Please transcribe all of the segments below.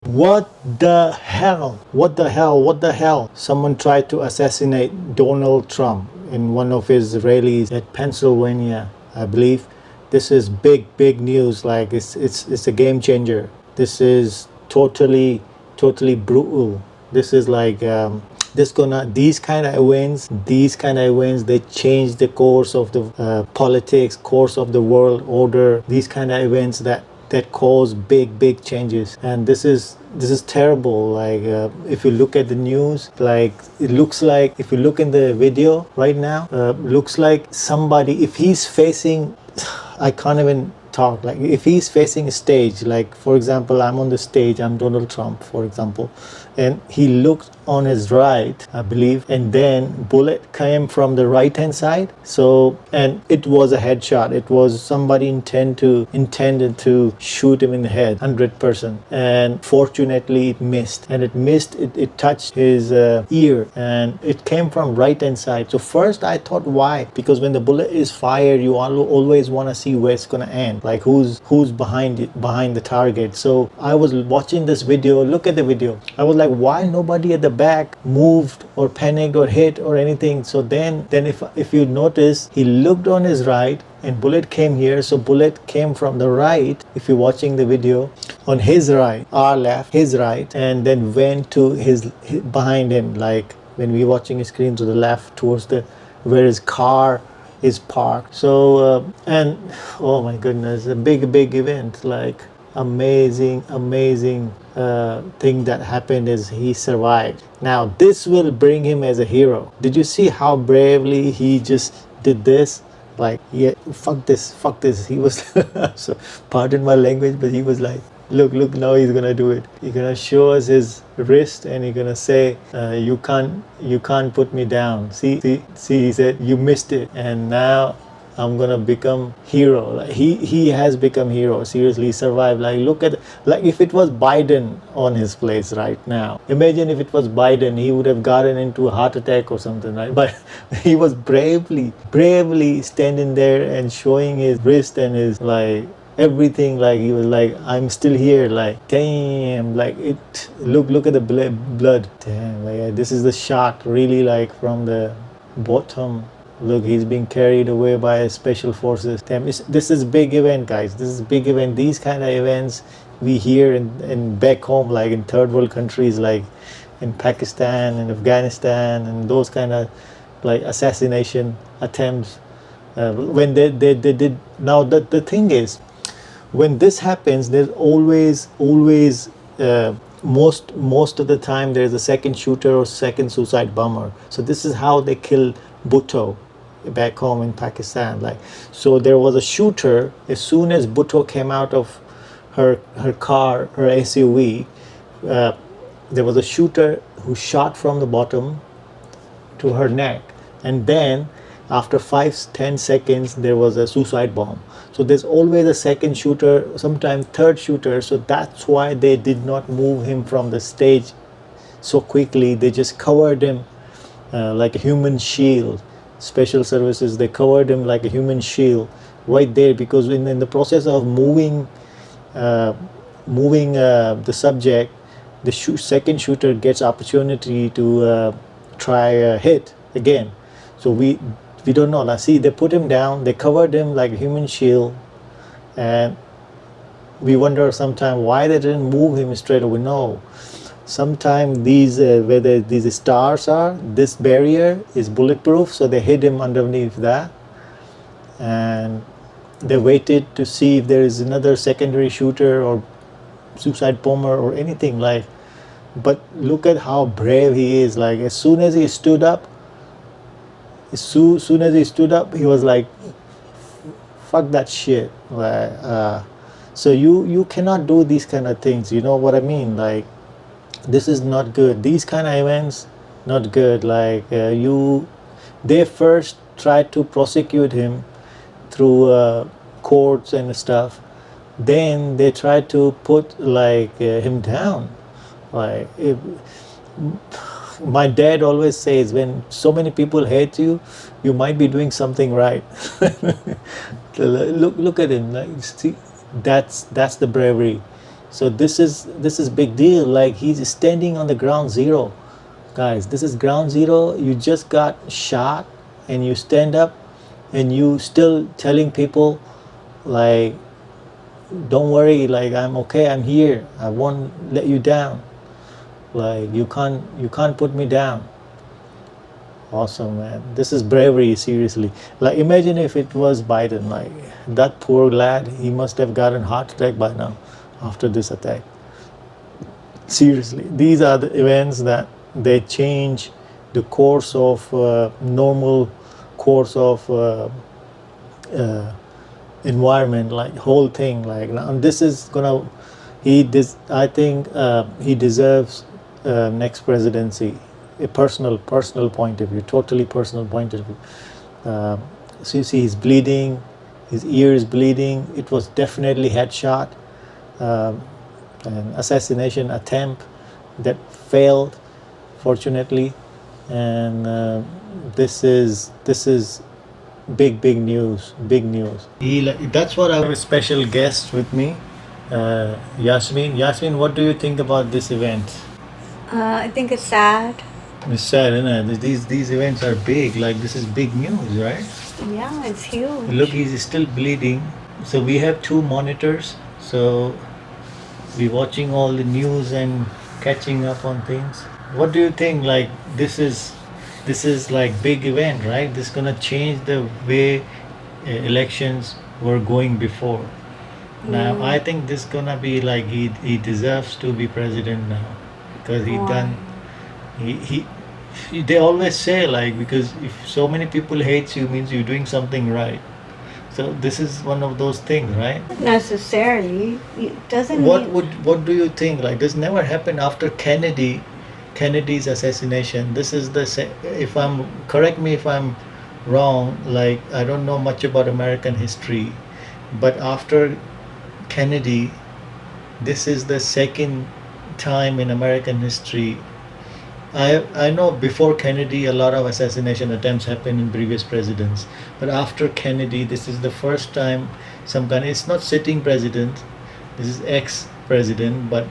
What the hell? What the hell? What the hell? Someone tried to assassinate Donald Trump in one of his rallies at Pennsylvania, I believe. This is big news. Like it's a game changer. This is totally brutal. This is like these kind of events, they change the course of the politics, course of the world order. These kind of events that cause big changes, and this is terrible. Like if you look at the news, like it looks like, if you look in the video right now, looks like somebody, if he's facing I can't even talk, like if he's facing a stage, like for example, I'm on the stage, I'm Donald Trump, for example, and he looked on his right, I believe, and then bullet came from the right hand side. So, and it was a headshot. It was somebody intended to shoot him in the head, 100%. And fortunately it missed, and it touched his ear, and it came from right hand side. So first I thought, why? Because when the bullet is fired, you always want to see where it's gonna end, like who's behind the target. So I was watching this video, look at the video, I was like, why nobody at the back moved or panicked or hit or anything? So then if you notice, he looked on his right and bullet came here. So bullet came from the right, if you're watching the video, on his right, our left, his right, and then went to his behind him, like when we're watching a screen, to the left, towards the where his car is parked. So and oh my goodness, a big event, like amazing thing that happened is he survived. Now this will bring him as a hero. Did you see how bravely he just did this? Like, yeah, fuck this, he was so pardon my language, but he was like, look, now he's gonna do it. He's gonna show us his wrist and he's gonna say, you can't put me down. See, he said, you missed it, and now I'm gonna become hero. Like he has become hero. Seriously, he survived. Like, look at, like if it was Biden on his place right now, imagine if it was Biden, he would have gotten into a heart attack or something, right? But he was bravely standing there and showing his wrist and his, like, everything. Like he was like, I'm still here. Like, damn, like it, look at the blood. Damn, like this is the shot really, like from the bottom. Look, he's being carried away by special forces. Damn, this is big event, guys. This is big event. These kind of events we hear in back home, like in third world countries, like in Pakistan and Afghanistan, and those kind of like assassination attempts. When they did. Now the thing is, when this happens, there's always most of the time there's a second shooter or second suicide bomber. So this is how they kill Bhutto back home in Pakistan. Like, so there was a shooter. As soon as Bhutto came out of her car, her SUV, there was a shooter who shot from the bottom to her neck, and then after 5-10 seconds there was a suicide bomb. So there's always a second shooter, sometimes third shooter. So that's why they did not move him from the stage so quickly. They just covered him like a human shield. Special services, they covered him like a human shield right there, because in the process of moving the subject, the second shooter gets opportunity to try a hit again. So we don't know. Now see, they put him down, they covered him like a human shield, and we wonder sometimes why they didn't move him straight away. No, sometimes these where these stars are, this barrier is bulletproof, so they hid him underneath that, and they waited to see if there is another secondary shooter or suicide bomber or anything. Like, but look at how brave he is. Like, as soon as he stood up, he was like, fuck that shit. Like, so you cannot do these kind of things, you know what I mean? Like, this is not good. These kind of events, not good. Like, they first tried to prosecute him through courts and stuff. Then they tried to put like him down. Like, my dad always says, when so many people hate you, you might be doing something right. Look at him. Like, see, that's the bravery. So this is big deal. Like he's standing on the ground zero, guys. This is ground zero. You just got shot, and you stand up, and you still telling people, like, don't worry, like I'm okay. I'm here. I won't let you down. Like you can't put me down. Awesome, man. This is bravery, seriously. Like imagine if it was Biden. Like that poor lad, he must have gotten heart attack by now after this attack. Seriously, these are the events that they change the course of normal course of environment, like whole thing. Like now this is gonna I think he deserves next presidency. A personal point of view, totally personal point of view. So you see he's bleeding, his ear is bleeding. It was definitely headshot, an assassination attempt that failed, fortunately. And this is big news, big news. That's what I have a special guest with me, Yasmin, what do you think about this event? I think it's sad. It's sad, isn't it? These events are big. Like this is big news, right? Yeah, it's huge. Look, he's still bleeding. So we have two monitors. So we're watching all the news and catching up on things. What do you think? Like this is like big event, right? This is gonna change the way elections were going before. Now I think this gonna be like he deserves to be president now because he Why? done he they always say like because if so many people hates you means you're doing something right. So this is one of those things, right? Not necessarily. It doesn't What mean. what do you think? Like this never happened after Kennedy's assassination. This is if I'm correct me if I'm wrong. Like I don't know much about American history, but after Kennedy, this is the second time in American history. I know before Kennedy, a lot of assassination attempts happened in previous presidents, but after Kennedy, this is the first time some kind. It's not sitting president. This is ex-president, but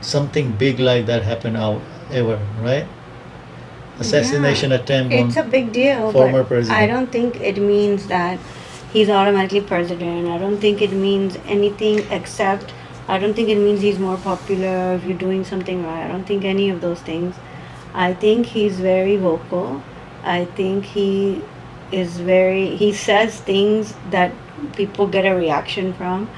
something big like that happened out ever, right? Assassination Yeah, attempt it's a on big deal, former but I president. don't think it means that he's automatically president. I don't think it means anything except I don't think it means he's more popular if you're doing something right. I don't think any of those things. I think he's very vocal. I think he says things that people get a reaction from.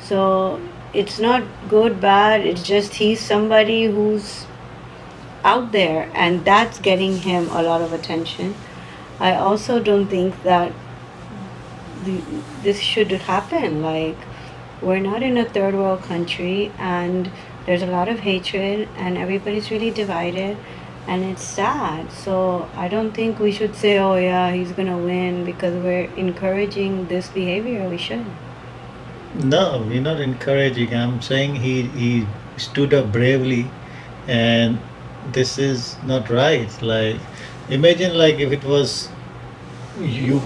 So it's not good, bad. It's just he's somebody who's out there, and that's getting him a lot of attention. I also don't think that this should happen. Like, we're not in a third world country, and there's a lot of hatred, and everybody's really divided, and it's sad. So I don't think we should say, oh, yeah, he's gonna win because we're encouraging this behavior. We should. No, we're not encouraging. I'm saying he stood up bravely, and this is not right. Like, imagine like if it was you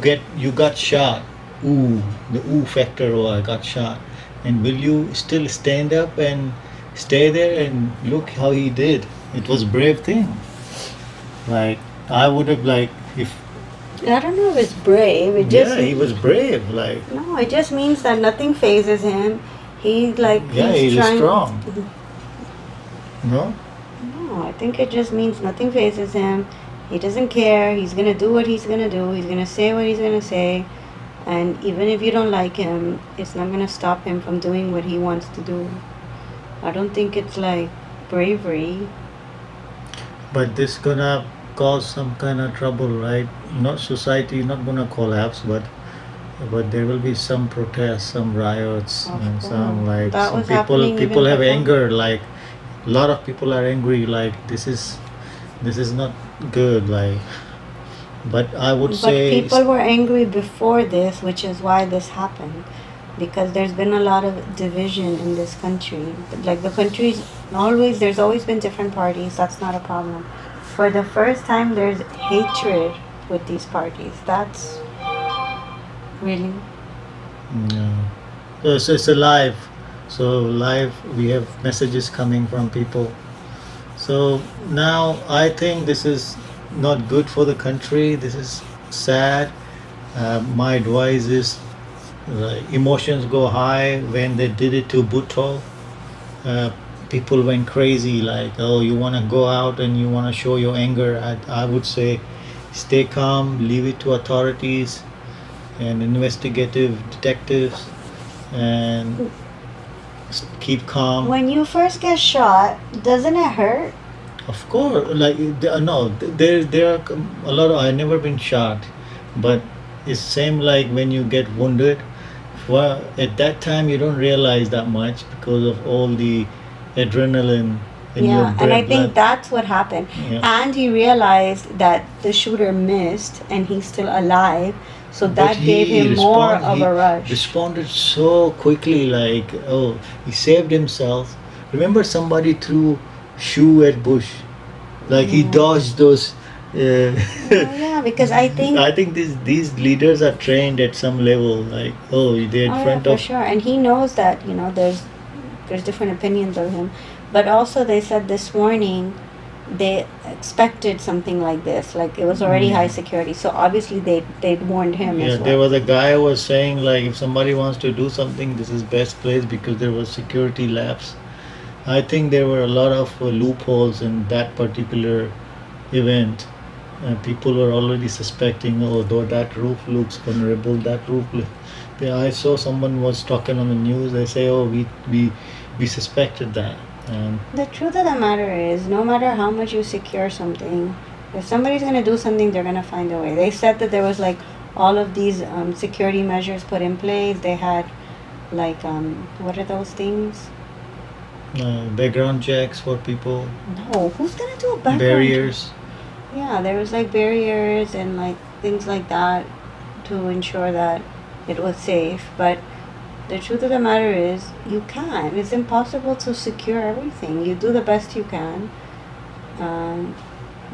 got shot. Ooh, the ooh factor. Oh, I got shot. And will you still stand up and stay there and look how he did? It was a brave thing. Like I would have like if I don't know if it's brave. It yeah, just he was brave. Like no. It just means that nothing phases him. yeah, He's he's trying. strong. No. No, I think it just means nothing phases him. He doesn't care. He's gonna do what he's gonna do. He's gonna say what he's gonna say. And even if you don't like him, it's not gonna stop him from doing what he wants to do. I don't think it's like bravery. But this gonna cause some kind of trouble, right? Not society, not gonna collapse, but there will be some protests, some riots, Of and some course. like That some was people happening people even have before. anger. Like a lot of people are angry. Like this is not good. Like, but I would But say people were angry before this, which is why this happened. Because there's been a lot of division in this country. Like the country's there's always been different parties. That's not a problem. For the first time, there's hatred with these parties. That's really. no. So it's alive. So live, we have messages coming from people. So now I think this is not good for the country. This is sad. My advice is emotions go high when they did it to Bhutto. Uh, People went crazy, like, oh, you want to go out and you want to show your anger. I would say stay calm, leave it to authorities and investigative detectives, and keep calm. When you first get shot, doesn't it hurt? Of course, like no, there are a lot of. I never been shot, but it's same like when you get wounded. Well, at that time you don't realize that much because of all the adrenaline in your Yeah, and I blood. think that's what happened. Yeah. And he realized that the shooter missed and he's still alive, so But that gave he him more respond- of he a rush. responded so quickly, like, oh, he saved himself. Remember, somebody threw shoe at Bush, like he dodged those. Yeah, because I think I think these leaders are trained at some level, like, oh, they're in oh, yeah, front for of. sure. And he knows that, there's different opinions of him. But also they said this morning they expected something like this. Like it was already high security. So obviously they'd warned him Yeah, as well. there was a guy who was saying, like, if somebody wants to do something, this is best place because there was security lapse. I think there were a lot of loopholes in that particular event. People were already suspecting, oh, though that roof looks vulnerable, that roof. Yeah, I saw someone was talking on the news. They say, oh, we suspected that. And The truth of the matter is, no matter how much you secure something, if somebody's gonna do something, they're gonna find a way. They said that there was like all of these security measures put in place. They had like what are those things? background checks for people, No, who's gonna do a background check? barriers. Yeah, there was like barriers and like things like that to ensure that it was safe. But the truth of the matter is, you can't. It's impossible to secure everything. You do the best you can.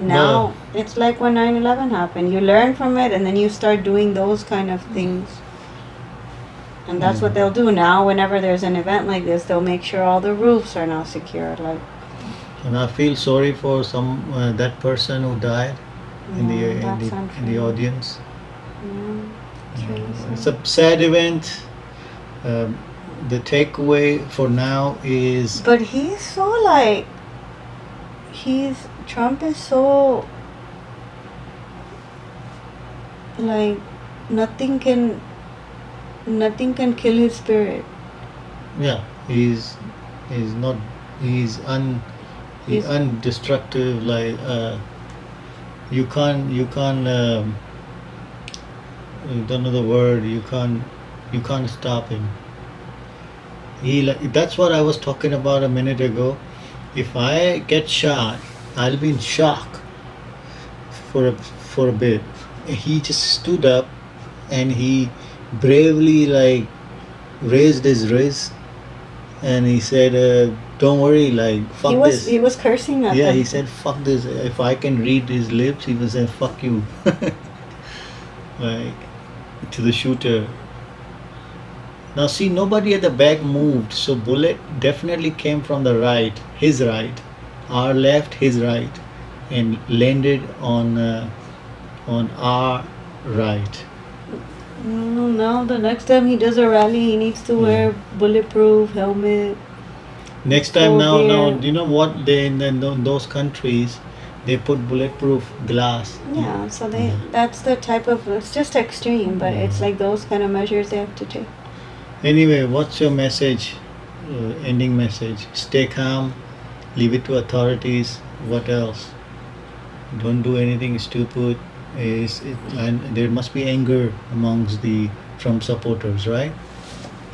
Now, it's like when 9/11 happened. You learn from it and then you start doing those kind of things. And that's what they'll do now. Whenever there's an event like this, they'll make sure all the roofs are now secure. Like, And I feel sorry for that person who died in yeah, the that's in the unfair. audience. Yeah, it's really It's sad. a sad event. The takeaway for now is But he's so like, Trump is so like, nothing can kill his spirit. yeah, he's not he's He's- undestructive, like you can't you don't know the word, you can't stop him. That's what I was talking about a minute ago. If I get shot, I'll be in shock for a bit. He just stood up and he bravely, like, raised his wrist and he said, don't worry, like, fuck this. He was cursing at Yeah, them. he said, fuck this. If I can read his lips, he was saying, fuck you. Like, to the shooter. Now, see, nobody at the back moved, so bullet definitely came from the right, his right, our left, his right, and landed on our right. No, the next time he does a rally, he needs to wear bulletproof helmet. Next time, now, gear. you know what they in those countries, they put bulletproof glass. Yeah, so that's the type of, it's just extreme, but it's like those kind of measures they have to take. Anyway, what's your message? Ending message. Stay calm. Leave it to authorities. What else? Don't do anything stupid. And there must be anger amongst the Trump supporters, right?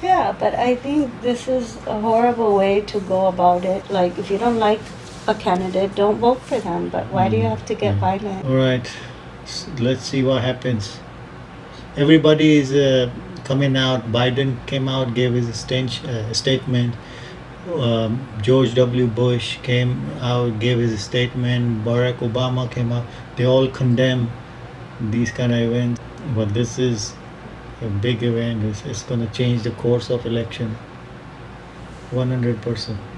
Yeah, but I think this is a horrible way to go about it. Like, if you don't like a candidate, don't vote for them. But why do you have to get violent? All right. Let's see what happens. Everybody is coming out. Biden came out, gave his statement. George W. Bush came out, gave his statement. Barack Obama came out. They all condemn these kind of events. But this is a big event. It's going to change the course of election. 100%.